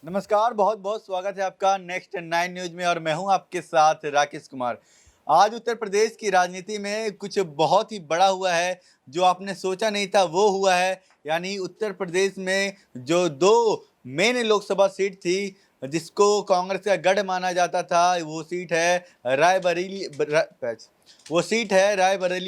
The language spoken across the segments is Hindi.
नमस्कार, बहुत-बहुत स्वागत है आपका नेक्स्ट 9 न्यूज़ में और मैं हूं आपके साथ राकेश कुमार। आज उत्तर प्रदेश की राजनीति में कुछ बहुत ही बड़ा हुआ है, जो आपने सोचा नहीं था वो हुआ है। यानी उत्तर प्रदेश में जो 2 मेन लोकसभा सीट थी, जिसको कांग्रेस का गढ़ माना जाता था, वो सीट है रायबरेली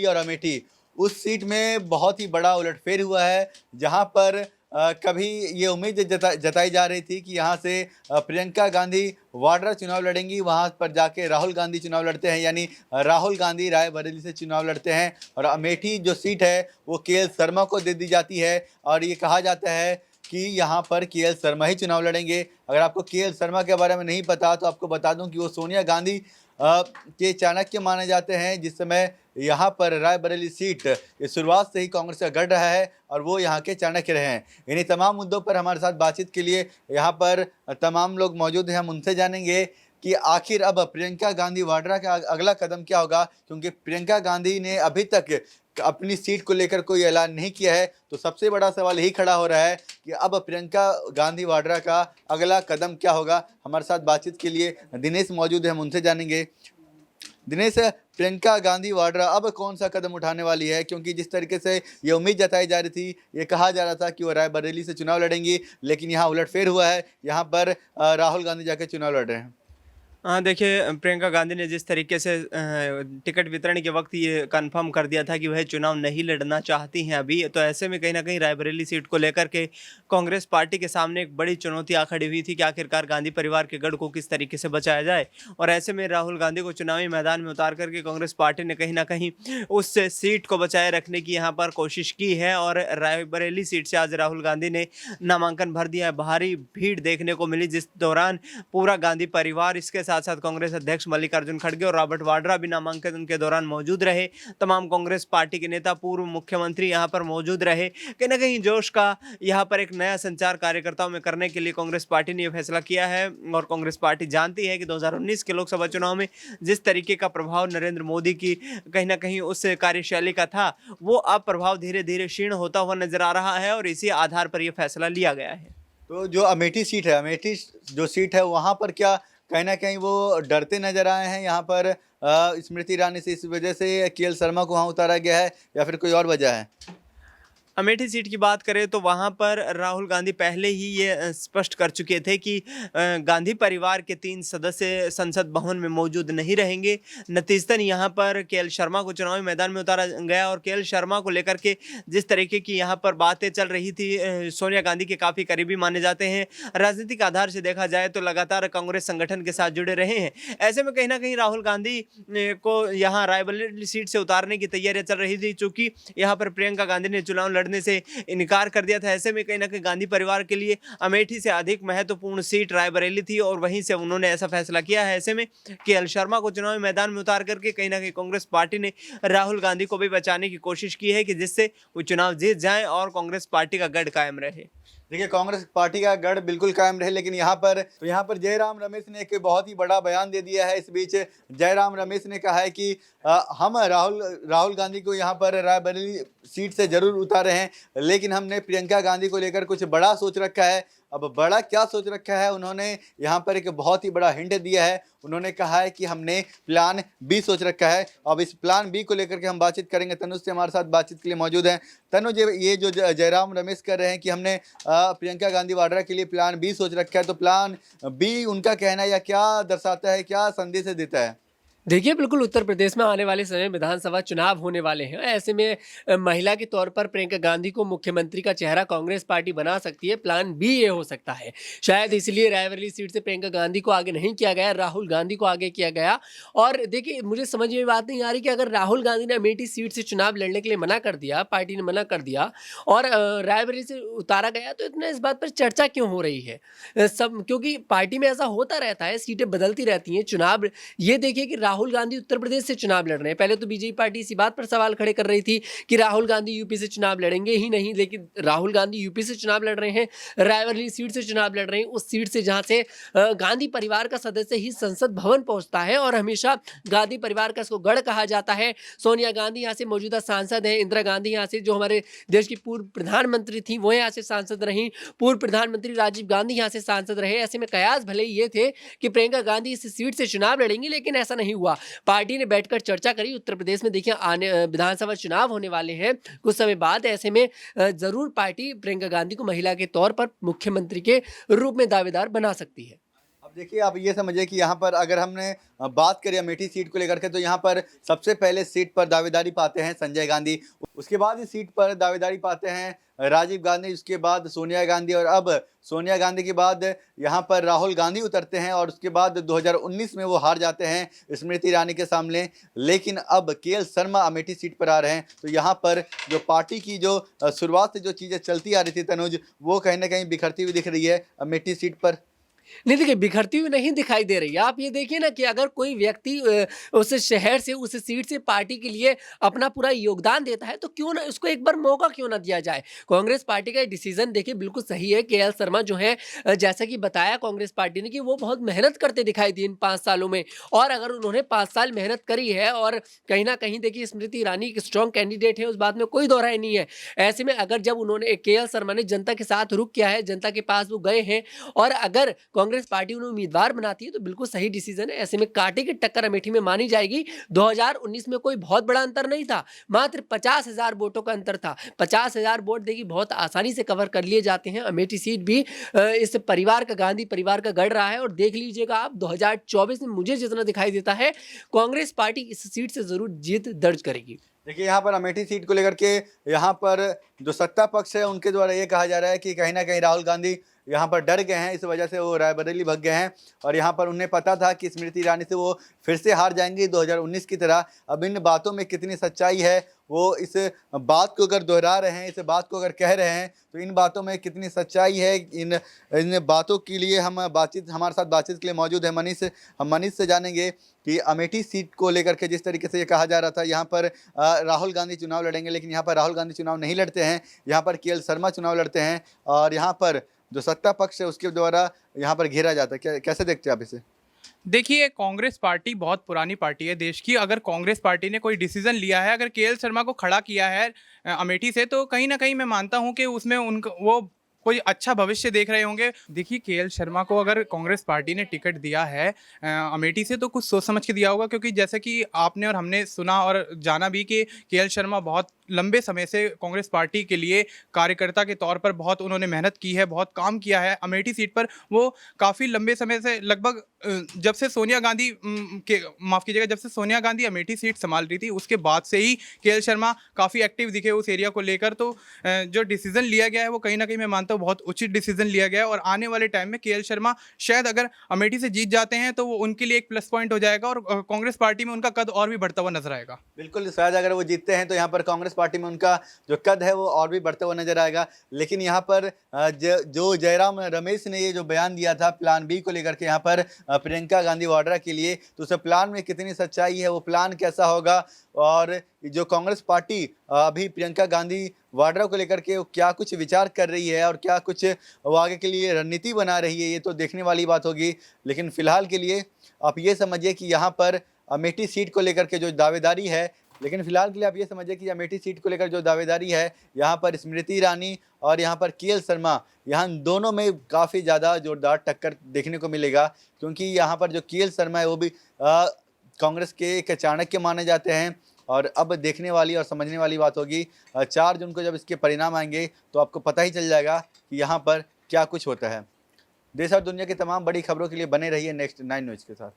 और अमेठी। उस सीट में बहुत ही बड़ा उलटफेर हुआ है, जहाँ पर कभी ये उम्मीद जताई जा रही थी कि यहाँ से प्रियंका गांधी वाड्रा चुनाव लड़ेंगी, वहाँ पर जाके राहुल गांधी चुनाव लड़ते हैं, यानी राहुल गांधी रायबरेली से चुनाव लड़ते हैं और अमेठी जो सीट है वो केएल शर्मा को दे दी जाती है और ये कहा जाता है कि यहाँ पर केएल शर्मा ही चुनाव लड़ेंगे। अगर आपको केएल शर्मा के बारे में नहीं पता तो आपको बता दूं कि वो सोनिया गांधी के चाणक्य माने जाते हैं, जिस समय यहाँ पर रायबरेली सीट ये शुरुआत से ही कांग्रेस का गढ़ रहा है और वो यहाँ के चाणक्य रहे हैं। इन्हीं तमाम मुद्दों पर हमारे साथ बातचीत के लिए यहाँ पर तमाम लोग मौजूद हैं। हम उनसे जानेंगे कि आखिर अब प्रियंका गांधी वाड्रा का अगला कदम क्या होगा, क्योंकि प्रियंका गांधी ने अभी तक अपनी सीट को लेकर कोई ऐलान नहीं किया है। तो सबसे बड़ा सवाल यही खड़ा हो रहा है कि अब प्रियंका गांधी वाड्रा का अगला कदम क्या होगा। हमारे साथ बातचीत के लिए दिनेश मौजूद है, हम उनसे जानेंगे। दिनेश, प्रियंका गांधी वाड्रा अब कौन सा कदम उठाने वाली है, क्योंकि जिस तरीके से ये उम्मीद जताई जा रही थी, ये कहा जा रहा था कि वो रायबरेली से चुनाव लड़ेंगी, लेकिन यहाँ उलटफेर हुआ है। यहाँ पर राहुल गांधी जाके चुनाव लड़ रहे हैं। हाँ, देखिए प्रियंका गांधी ने जिस तरीके से टिकट वितरण के वक्त ये कन्फर्म कर दिया था कि वह चुनाव नहीं लड़ना चाहती हैं अभी, तो ऐसे में कहीं न कहीं रायबरेली सीट को लेकर के कांग्रेस पार्टी के सामने एक बड़ी चुनौती आ खड़ी हुई थी कि आखिरकार गांधी परिवार के गढ़ को किस तरीके से बचाया जाए। और ऐसे में राहुल गांधी को चुनावी मैदान में उतार करके कांग्रेस पार्टी ने कहीं न कहीं उस सीट को बचाए रखने की यहाँ पर कोशिश की है और रायबरेली सीट से आज राहुल गांधी ने नामांकन भर दिया है। भारी भीड़ देखने को मिली, जिस दौरान पूरा गांधी परिवार, इसके साथ साथ कांग्रेस अध्यक्ष मल्लिकार्जुन खड़गे और रॉबर्ट वाड्रा भी नामांकन के दौरान मौजूद रहे। तमाम कांग्रेस पार्टी के नेता, पूर्व मुख्यमंत्री यहां पर मौजूद रहे। कहीं ना कहीं जोश का यहां पर एक नया संचार कार्यकर्ताओं में करने के लिए कांग्रेस पार्टी ने यह फैसला किया है और कांग्रेस पार्टी जानती है कि 2019 के लोकसभा चुनाव में जिस तरीके का प्रभाव नरेंद्र मोदी की कहीं ना कहीं उस कार्यशैली का था, वो अब प्रभाव धीरे धीरे क्षीण होता हुआ नजर आ रहा है और इसी आधार पर यह फैसला लिया गया है। तो जो अमेठी सीट है, अमेठी जो सीट है वहाँ पर क्या कहीं न कहीं वो डरते नज़र आए हैं यहाँ पर स्मृति ईरानी से, इस वजह से केएल शर्मा को वहाँ उतारा गया है या फिर कोई और वजह है? अमेठी सीट की बात करें तो वहाँ पर राहुल गांधी पहले ही ये स्पष्ट कर चुके थे कि गांधी परिवार के 3 सदस्य संसद भवन में मौजूद नहीं रहेंगे। नतीजतन यहाँ पर केएल शर्मा को चुनावी मैदान में उतारा गया और केएल शर्मा को लेकर के जिस तरीके की यहाँ पर बातें चल रही थी, सोनिया गांधी के काफ़ी करीबी माने जाते हैं। राजनीतिक आधार से देखा जाए तो लगातार कांग्रेस संगठन के साथ जुड़े रहे हैं। ऐसे में कहीं ना कहीं राहुल गांधी को यहाँ रायबरेली सीट से उतारने की तैयारियां चल रही थी, चूंकि यहाँ पर प्रियंका गांधी ने चुनाव लड़ने से इनकार कर दिया था। ऐसे में कहीं ना कहीं गांधी परिवार के लिए अमेठी से अधिक महत्वपूर्ण सीट रायबरेली थी और वहीं से उन्होंने ऐसा फैसला किया है। ऐसे में केएल शर्मा को चुनावी मैदान में उतार करके कहीं ना कहीं कांग्रेस पार्टी ने राहुल गांधी को भी बचाने की कोशिश की है कि जिससे वो चुनाव जीत जाए और कांग्रेस पार्टी का गढ़ कायम रहे। देखिए, कांग्रेस पार्टी का गढ़ बिल्कुल कायम रहे, लेकिन यहाँ पर जयराम रमेश ने एक बहुत ही बड़ा बयान दे दिया है। इस बीच जयराम रमेश ने कहा है कि हम राहुल गांधी को यहाँ पर रायबरेली सीट से जरूर उतारे हैं, लेकिन हमने प्रियंका गांधी को लेकर कुछ बड़ा सोच रखा है। अब बड़ा क्या सोच रखा है, उन्होंने यहाँ पर एक बहुत ही बड़ा हिंट दिया है। उन्होंने कहा है कि हमने प्लान बी सोच रखा है। अब इस प्लान बी को लेकर के हम बातचीत करेंगे। तनुज से हमारे साथ बातचीत के लिए मौजूद हैं। तनुज, ये जो जयराम रमेश कर रहे हैं कि हमने प्रियंका गांधी वाड्रा के लिए प्लान बी सोच रखा है, तो प्लान बी उनका कहना है या क्या दर्शाता है, क्या संदेश देता है? देखिए, बिल्कुल उत्तर प्रदेश में आने वाले समय में विधानसभा चुनाव होने वाले हैं। ऐसे में महिला के तौर पर प्रियंका गांधी को मुख्यमंत्री का चेहरा कांग्रेस पार्टी बना सकती है। प्लान बी ये हो सकता है। शायद इसलिए रायबरेली सीट से प्रियंका गांधी को आगे नहीं किया गया, राहुल गांधी को आगे किया गया। और देखिए, मुझे समझ में बात नहीं आ रही कि अगर राहुल गांधी ने अमेठी सीट से चुनाव लड़ने के लिए मना कर दिया, पार्टी ने मना कर दिया और रायबरेली से उतारा गया, तो इतना इस बात पर चर्चा क्यों हो रही है? सब क्योंकि पार्टी में ऐसा होता रहता है, सीटें बदलती रहती हैं। चुनाव ये देखिए कि राहुल राहुल गांधी उत्तर प्रदेश से चुनाव लड़ रहे हैं। पहले तो बीजेपी पार्टी इसी बात पर सवाल खड़े कर रही थी कि राहुल गांधी यूपी से चुनाव लड़ेंगे ही नहीं, लेकिन राहुल गांधी यूपी से चुनाव लड़ रहे हैं, रायबरेली सीट से चुनाव लड़ रहे हैं, उस सीट से जहां से गांधी परिवार का सदस्य ही संसद भवन पहुंचता है और हमेशा गांधी परिवार का इसको गढ़ कहा जाता है। सोनिया गांधी यहाँ से मौजूदा सांसद है, इंदिरा गांधी यहाँ से जो हमारे देश की पूर्व प्रधानमंत्री थी वो यहाँ से सांसद रही, पूर्व प्रधानमंत्री राजीव गांधी यहाँ से सांसद रहे। ऐसे में कयास भले ही ये थे कि प्रियंका गांधी इस सीट से चुनाव लड़ेंगी, लेकिन ऐसा नहीं हुआ। पार्टी ने बैठकर चर्चा करी। उत्तर प्रदेश में देखिए आने विधानसभा चुनाव होने वाले हैं कुछ समय बाद। ऐसे में जरूर पार्टी प्रियंका गांधी को महिला के तौर पर मुख्यमंत्री के रूप में दावेदार बना सकती है। अब देखिए, आप ये समझिए कि यहाँ पर अगर हमने बात करें अमेठी सीट को लेकर के, तो यहाँ पर सबसे पहले सीट पर दावेदारी पाते हैं संजय गांधी, उसके बाद इस सीट पर दावेदारी पाते हैं राजीव गांधी, उसके बाद सोनिया गांधी, और अब सोनिया गांधी के बाद यहाँ पर राहुल गांधी उतरते हैं और उसके बाद 2019 में वो हार जाते हैं स्मृति ईरानी के सामने। लेकिन अब केएल शर्मा अमेठी सीट पर आ रहे हैं, तो यहाँ पर जो पार्टी की जो शुरुआत से जो चीज़ें चलती आ रही थी तनुज, वो कहीं ना कहीं बिखरती हुई दिख रही है अमेठी सीट पर। नहीं देखिए, बिखरती हुई नहीं दिखाई दे रही है। आप ये देखिए ना कि अगर कोई व्यक्ति उस शहर से, उस सीट से पार्टी के लिए अपना पूरा योगदान देता है तो क्यों ना उसको एक बार मौका क्यों ना दिया जाए। कांग्रेस पार्टी का डिसीजन देखिए बिल्कुल सही है। केएल शर्मा जो है जैसा कि बताया कांग्रेस पार्टी ने कि वो बहुत मेहनत करते दिखाई दिए इन 5 सालों में, और अगर उन्होंने 5 साल मेहनत करी है और कहीं ना कहीं देखिए स्मृति ईरानी एक स्ट्रॉन्ग कैंडिडेट है, उस बात में कोई दो राय नहीं है। ऐसे में अगर जब उन्होंने केएल शर्मा ने जनता के साथ रुख किया है, जनता के पास वो गए हैं, और अगर कांग्रेस पार्टी उन्हें उम्मीदवार बनाती है तो बिल्कुल सही डिसीजन है। ऐसे में कांटे की टक्कर अमेठी में मानी जाएगी। 2019 में कोई बहुत बड़ा अंतर नहीं था, मात्र 50,000 वोटों का अंतर था। 50,000 वोट देखिए बहुत आसानी से कवर कर लिए जाते हैं। अमेठी सीट भी इस परिवार का, गांधी परिवार का गढ़ रहा है, और देख लीजिएगा आप 2024 में मुझे जितना दिखाई देता है कांग्रेस पार्टी इस सीट से जरूर जीत दर्ज करेगी। देखिए, यहाँ पर अमेठी सीट को लेकर के यहाँ पर जो सत्ता पक्ष है उनके द्वारा ये कहा जा रहा है कि कहीं ना कहीं राहुल गांधी यहाँ पर डर गए हैं, इस वजह से वो रायबरेली भाग गए हैं, और यहाँ पर उन्हें पता था कि स्मृति ईरानी से वो फिर से हार जाएंगी 2019 की तरह। अब इन बातों में कितनी सच्चाई है, वो इस बात को अगर दोहरा रहे हैं, इस बात को अगर कह रहे हैं, तो इन बातों में कितनी सच्चाई है, इन बातों के लिए हमारे साथ बातचीत के लिए मौजूद है मनीष। हम मनीष से जानेंगे कि अमेठी सीट को लेकर के जिस तरीके से ये कहा जा रहा था यहाँ पर राहुल गांधी चुनाव लड़ेंगे, लेकिन यहाँ पर राहुल गांधी चुनाव नहीं लड़ते हैं, यहाँ पर केएल शर्मा चुनाव लड़ते हैं, और यहाँ पर जो सत्ता पक्ष है उसके द्वारा यहाँ पर घेरा जाता है। कैसे देखते हैं आप इसे? देखिए, कांग्रेस पार्टी बहुत पुरानी पार्टी है देश की। अगर कांग्रेस पार्टी ने कोई डिसीजन लिया है, अगर केएल शर्मा को खड़ा किया है अमेठी से, तो कहीं ना कहीं मैं मानता हूं कि उसमें उनका वो कोई अच्छा भविष्य देख रहे होंगे। देखिए, केएल शर्मा को अगर कांग्रेस पार्टी ने टिकट दिया है अमेठी से, तो कुछ सोच समझ के दिया होगा, क्योंकि जैसे कि आपने और हमने सुना और जाना भी कि केएल शर्मा बहुत लंबे समय से कांग्रेस पार्टी के लिए कार्यकर्ता के तौर पर बहुत उन्होंने मेहनत की है, बहुत काम किया है। अमेठी सीट पर वो काफ़ी लंबे समय से, लगभग जब से सोनिया गांधी माफ़ कीजिएगा, जब से सोनिया गांधी अमेठी सीट संभाल रही थी उसके बाद से ही केएल शर्मा काफ़ी एक्टिव दिखे उस एरिया को लेकर। तो जो डिसीजन लिया गया है वो कहीं ना कहीं मैं मानता हूँ बहुत उचित डिसीजन लिया गया है, और आने वाले टाइम में केएल शर्मा शायद अगर अमेठी से जीत जाते हैं तो वो उनके लिए एक प्लस पॉइंट हो जाएगा, और कांग्रेस पार्टी में उनका कद और भी बढ़ता हुआ नजर आएगा। बिल्कुल, शायद अगर वो जीतते हैं तो यहाँ पर कांग्रेस पार्टी में उनका जो कद है वो और भी बढ़ता हुआ नजर आएगा। लेकिन यहाँ पर जो जयराम रमेश ने ये जो बयान दिया था प्लान बी को लेकर के यहाँ पर प्रियंका गांधी वाड्रा के लिए, तो उस प्लान में कितनी सच्चाई है, वो प्लान कैसा होगा, और जो कांग्रेस पार्टी अभी प्रियंका गांधी वाड्रा को लेकर के क्या कुछ विचार कर रही है और क्या कुछ वो आगे के लिए रणनीति बना रही है, ये तो देखने वाली बात होगी। लेकिन फिलहाल के लिए आप ये समझिए कि यहाँ पर अमेठी सीट को लेकर के जो दावेदारी है, लेकिन फिलहाल के लिए आप ये समझिए कि अमेठी सीट को लेकर जो दावेदारी है, यहाँ पर स्मृति ईरानी और यहाँ पर केएल शर्मा, यहाँ दोनों में काफ़ी ज़्यादा जोरदार टक्कर देखने को मिलेगा, क्योंकि यहाँ पर जो केएल शर्मा है वो भी कांग्रेस के एक चाणक्य माने जाते हैं। और अब देखने वाली और समझने वाली बात होगी 4 जून को जब इसके परिणाम आएंगे तो आपको पता ही चल जाएगा कि यहाँ पर क्या कुछ होता है। देश और दुनिया की तमाम बड़ी खबरों के लिए बने रहिए नेक्स्ट 9 न्यूज़ के साथ।